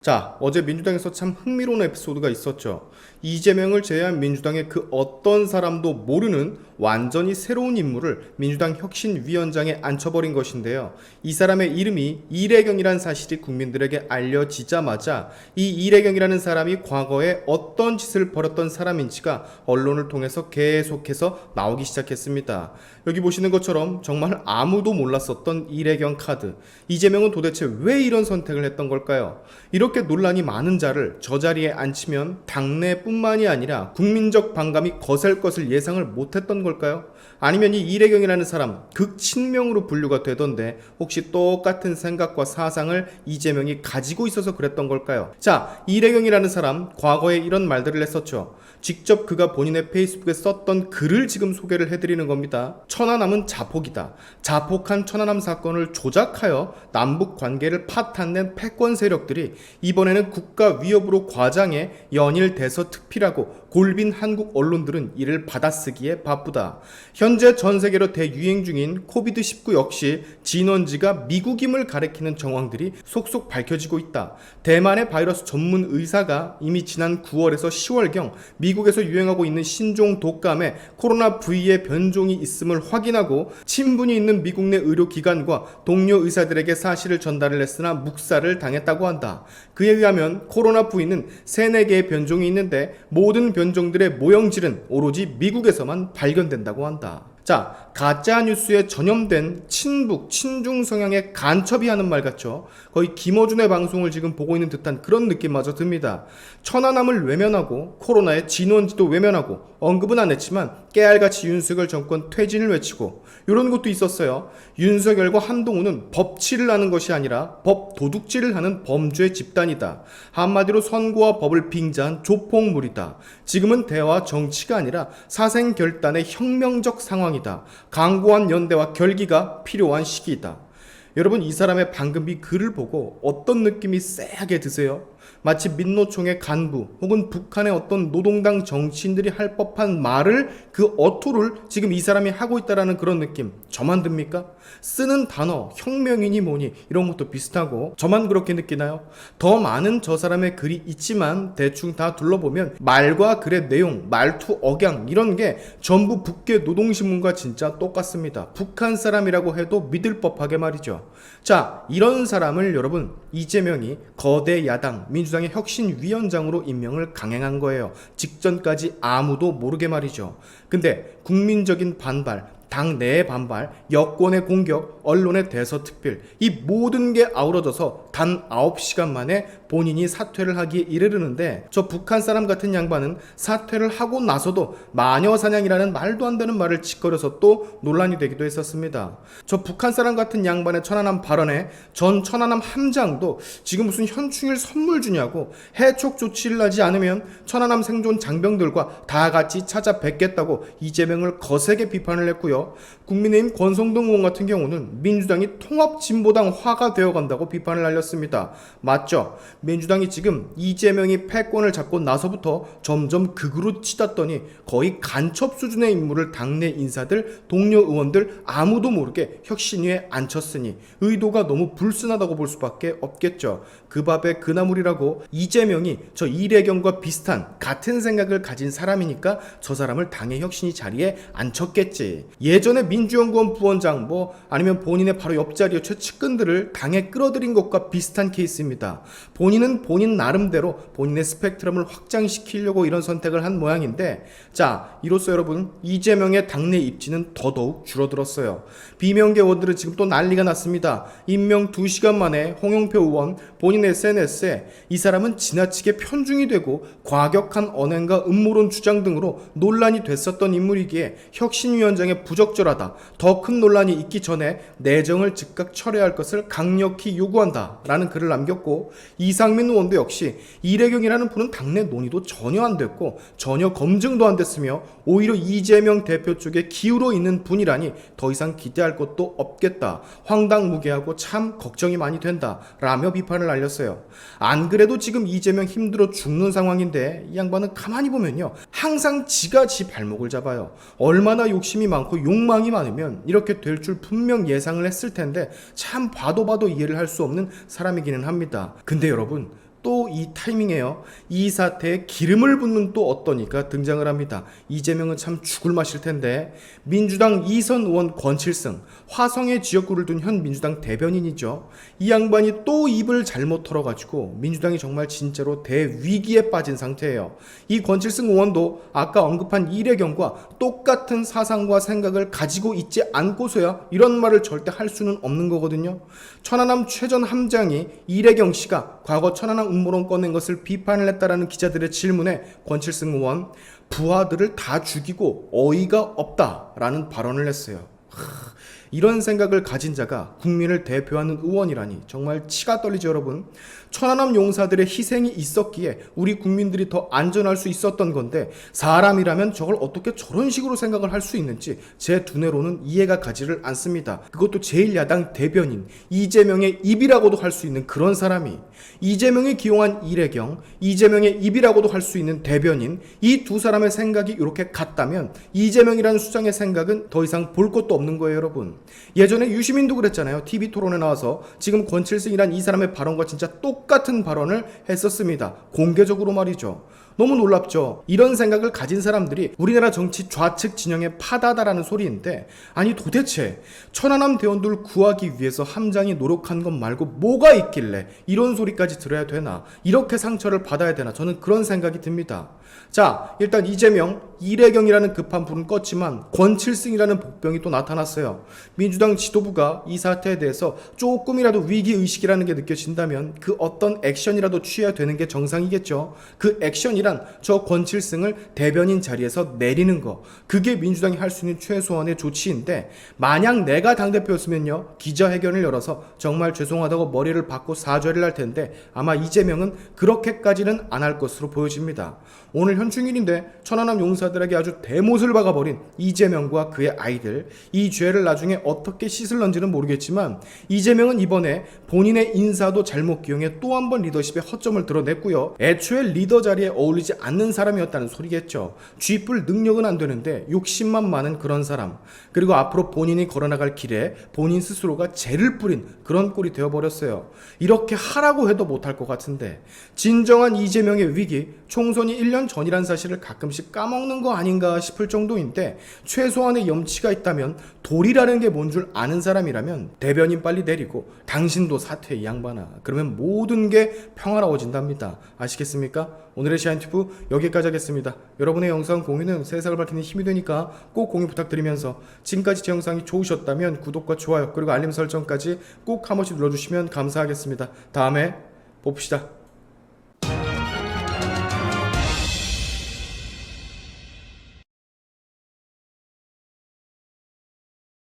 자, 어제 민주당에서 참 흥미로운 에피소드가 있었죠. 이재명을 제외한 민주당의 그 어떤 사람도 모르는 완전히 새로운 인물을 민주당 혁신위원장에 앉혀버린 것인데요. 이 사람의 이름이 이래경이라는 사실이 국민들에게 알려지자마자 이 이래경이라는 사람이 과거에 어떤 짓을 벌였던 사람인지가 언론을 통해서 계속해서 나오기 시작했습니다. 여기 보시는 것처럼 정말 아무도 몰랐었던 이래경 카드. 이재명은 도대체 왜 이런 선택을 했던 걸까요? 이렇게 논란이 많은 자를 저 자리에 앉히면 당내뿐만이 아니라 국민적 반감이 거셀 것을 예상을 못했던 걸까요? 아니면 이 이래경이라는 사람 극친명으로 분류가 되던데 혹시 똑같은 생각과 사상을 이재명이 가지고 있어서 그랬던 걸까요? 자, 이래경이라는 사람 과거에 이런 말들을 했었죠. 직접 그가 본인의 페이스북에 썼던 글을 지금 소개를 해드리는 겁니다. 천안함은 자폭이다. 자폭한 천안함 사건을 조작하여 남북 관계를 파탄낸 패권 세력들이 이번에는 국가 위협으로 과장해 연일 대서특필하고 골빈 한국 언론들은 이를 받아쓰기에 바쁘다. 현재 전 세계로 대유행 중인 코비드19 역시 진원지가 미국임을 가리키는 정황들이 속속 밝혀지고 있다. 대만의 바이러스 전문 의사가 이미 지난 9월에서 10월경 미국에서 유행하고 있는 신종 독감에 코로나 V의 변종이 있음을 확인하고 친분이 있는 미국 내 의료기관과 동료 의사들에게 사실을 전달을 했으나 묵살을 당했다고 한다. 그에 의하면 코로나 V는 3-4개의 변종이 있는데 모든 변종들의 모형질은 오로지 미국에서만 발견된다고 한다. 자, 가짜뉴스에 전염된 친북, 친중 성향의 간첩이 하는 말 같죠. 거의 김어준의 방송을 지금 보고 있는 듯한 그런 느낌마저 듭니다. 천안함을 외면하고 코로나의 진원지도 외면하고 언급은 안 했지만 깨알같이 윤석열 정권 퇴진을 외치고 이런 것도 있었어요. 윤석열과 한동훈은 법치를 하는 것이 아니라 법 도둑질을 하는 범죄 집단이다. 한마디로 선거와 법을 빙자한 조폭물이다. 지금은 대화 정치가 아니라 사생결단의 혁명적 상황이다. 강고한 연대와 결기가 필요한 시기이다. 여러분, 이 사람의 방금 이 글을 보고 어떤 느낌이 쎄하게 드세요? 마치 민노총의 간부 혹은 북한의 어떤 노동당 정치인들이 할 법한 말을 그 어투를 지금 이 사람이 하고 있다라는 그런 느낌 저만 듭니까? 쓰는 단어 혁명이니 뭐니 이런 것도 비슷하고 저만 그렇게 느끼나요? 더 많은 저 사람의 글이 있지만 대충 다 둘러보면 말과 글의 내용, 말투, 억양 이런 게 전부 북계 노동신문과 진짜 똑같습니다. 북한 사람이라고 해도 믿을 법하게 말이죠. 자, 이런 사람을 여러분 이재명이 거대 야당 민주당의 혁신위원장으로 임명을 강행한 거예요. 직전까지 아무도 모르게 말이죠. 근데 국민적인 반발, 당내의 반발, 여권의 공격, 언론의 대서특필 이 모든 게 아우러져서 단 9시간 만에 본인이 사퇴를 하기에 이르르는데 저 북한 사람 같은 양반은 사퇴를 하고 나서도 마녀사냥이라는 말도 안 되는 말을 짓거려서 또 논란이 되기도 했었습니다. 저 북한 사람 같은 양반의 천안함 발언에 전 천안함 함장도 지금 무슨 현충일 선물 주냐고 해촉 조치를 하지 않으면 천안함 생존 장병들과 다 같이 찾아뵙겠다고 이재명을 거세게 비판을 했고요. 국민의힘 권성동 의원 같은 경우는 민주당이 통합진보당화가 되어간다고 비판을 날렸습니다. 맞죠? 민주당이 지금 이재명이 패권을 잡고 나서부터 점점 극으로 치닫더니 거의 간첩 수준의 인물을 당내 인사들, 동료 의원들 아무도 모르게 혁신위에 앉혔으니 의도가 너무 불순하다고 볼 수밖에 없겠죠. 그 밥에 그 나물이라고 이재명이 저 이래경과 비슷한 같은 생각을 가진 사람이니까 저 사람을 당의 혁신위 자리에 앉혔겠지. 예전에 민주연구원 부원장 아니면 본인의 바로 옆자리의 최측근들을 당에 끌어들인 것과 비슷한 케이스입니다. 본인은 본인 나름대로 본인의 스펙트럼을 확장시키려고 이런 선택을 한 모양인데 자, 이로써 여러분 이재명의 당내 입지는 더더욱 줄어들었어요. 비명계 의원들은 지금 또 난리가 났습니다. 임명 2시간 만에 홍영표 의원 본인의 SNS에 이 사람은 지나치게 편중이 되고 과격한 언행과 음모론 주장 등으로 논란이 됐었던 인물이기에 혁신위원장의 부적절하다. 더 큰 논란이 있기 전에 내정을 즉각 철회할 것을 강력히 요구한다 라는 글을 남겼고 이상민 의원도 역시 이래경이라는 분은 당내 논의도 전혀 안 됐고 전혀 검증도 안 됐으며 오히려 이재명 대표 쪽에 기울어 있는 분이라니 더 이상 기대할 것도 없겠다. 황당무계하고 참 걱정이 많이 된다 라며 비판을 날렸어요. 안 그래도 지금 이재명 힘들어 죽는 상황인데 이 양반은 가만히 보면요 항상 지가 지 발목을 잡아요. 얼마나 욕심이 많고 욕망이 많으면 이렇게 될 줄 분명 예상을 했을 텐데 참 봐도 이해를 할 수 없는 사람이기는 합니다. 근데 여러분 또 이 타이밍에요. 이 사태에 기름을 붓는 또 어떤 이가 등장을 합니다. 이재명은 참 죽을 맛일 텐데 민주당 이선 의원 권칠승, 화성의 지역구를 둔 현 민주당 대변인이죠. 이 양반이 또 입을 잘못 털어가지고 민주당이 정말 진짜로 대위기에 빠진 상태예요. 이 권칠승 의원도 아까 언급한 이래경과 똑같은 사상과 생각을 가지고 있지 않고서야 이런 말을 절대 할 수는 없는 거거든요. 천안함 최전 함장이 이래경 씨가 과거 천안함 음모론 꺼낸 것을 비판을 했다라는 기자들의 질문에 권칠승 의원, 부하들을 다 죽이고 어이가 없다라는 발언을 했어요. 이런 생각을 가진 자가 국민을 대표하는 의원이라니 정말 치가 떨리죠, 여러분. 천안함 용사들의 희생이 있었기에 우리 국민들이 더 안전할 수 있었던 건데 사람이라면 저걸 어떻게 저런 식으로 생각을 할 수 있는지 제 두뇌로는 이해가 가지를 않습니다. 그것도 제1야당 대변인 이재명의 입이라고도 할 수 있는 그런 사람이, 이재명이 기용한 이래경, 이재명의 입이라고도 할 수 있는 대변인, 이 두 사람의 생각이 이렇게 같다면 이재명이라는 수장의 생각은 더 이상 볼 것도 없는 거예요, 여러분. 예전에 유시민도 그랬잖아요. TV 토론에 나와서 지금 권칠승이란 이 사람의 발언과 진짜 똑같은 발언을 했었습니다. 공개적으로 말이죠. 너무 놀랍죠. 이런 생각을 가진 사람들이 우리나라 정치 좌측 진영의 파다다라는 소리인데, 아니 도대체 천안함 대원들 구하기 위해서 함장이 노력한 것 말고 뭐가 있길래 이런 소리까지 들어야 되나, 이렇게 상처를 받아야 되나, 저는 그런 생각이 듭니다. 자, 일단 이재명, 이래경이라는 급한 불은 껐지만 권칠승이라는 복병이 또 나타났어요. 민주당 지도부가 이 사태에 대해서 조금이라도 위기의식이라는 게 느껴진다면 그 어떤 액션이라도 취해야 되는 게 정상이겠죠. 그 액션이란 저 권칠승을 대변인 자리에서 내리는 거, 그게 민주당이 할 수 있는 최소한의 조치인데, 만약 내가 당대표였으면요, 기자회견을 열어서 정말 죄송하다고 머리를 박고 사죄를 할 텐데 아마 이재명은 그렇게까지는 안 할 것으로 보여집니다. 오늘 현충일인데 천안함 용사들에게 아주 대못을 박아버린 이재명과 그의 아이들, 이 죄를 나중에 어떻게 씻을런지는 모르겠지만 이재명은 이번에 본인의 인사도 잘못 기용해 또 한 번 리더십의 허점을 드러냈고요. 애초에 리더 자리에 어울리지 않는 사람이었다는 소리겠죠. 쥐뿔 능력은 안 되는데 욕심만 많은 그런 사람, 그리고 앞으로 본인이 걸어나갈 길에 본인 스스로가 죄를 뿌린 그런 꼴이 되어버렸어요. 이렇게 하라고 해도 못할 것 같은데 진정한 이재명의 위기, 총선이 1년 전이란 사실을 가끔씩 까먹는 거 아닌가 싶을 정도인데, 최소한의 염치가 있다면 돌이라는 게 뭔 줄 아는 사람이라면 대변인 빨리 내리고 당신도 사퇴, 이 양반아. 그러면 모든 게 평화로워진답니다. 아시겠습니까? 오늘의 시안튜브 여기까지 하겠습니다. 여러분의 영상 공유는 세상을 밝히는 힘이 되니까 꼭 공유 부탁드리면서, 지금까지 제 영상이 좋으셨다면 구독과 좋아요 그리고 알림 설정까지 꼭 한 번씩 눌러주시면 감사하겠습니다. 다음에 봅시다.